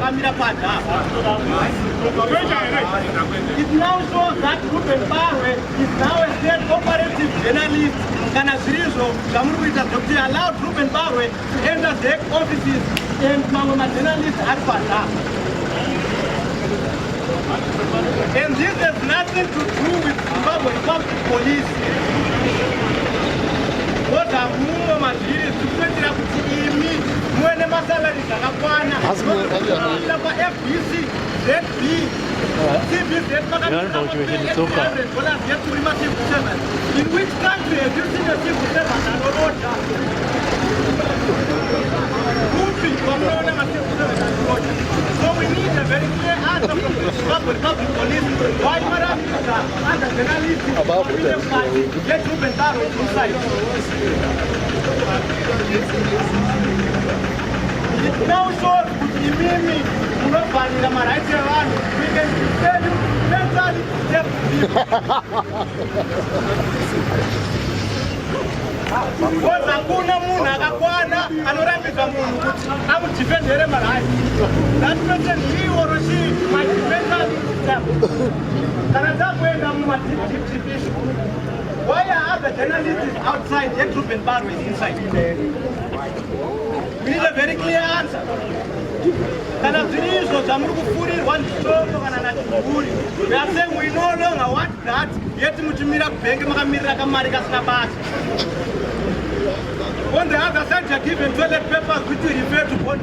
It now shows that Ruben Barwe is now a state operative journalist. Kanazrizo, Zamruita Dr. allowed Ruben Barwe to enter the offices and Mama journalist at Fata. And this has nothing to do with Zimbabwe Public Police. What are more materials to put up when the Masalari Zakwana, FBC, ZB, CBZ, in which country have you seen a civil servant and Rocha? So we need a very clear answer from the Zimbabwe Public Police. Why Maravita and the journalists about the party get Ruben Barwe inside? It now shows Mimi, nobody the rights around. We can tell you mentally step. Because hakuna munhu akakwana anorambidza munhu kuti amudhifendere marights. That person he or she might be mentally step. Kana takuenda mumadhipitipisho. Why are other journalists outside yet Ruben Barwe is inside? We need a very clear answer. Kana zvirizvo zvamuri kufurirwa ndishoko kana nachiguri. We are saying we no longer want that, yet muchimira kubhengi makamirira kamari kasina basa. On the other side, you are given toilet papers which you refer to bond.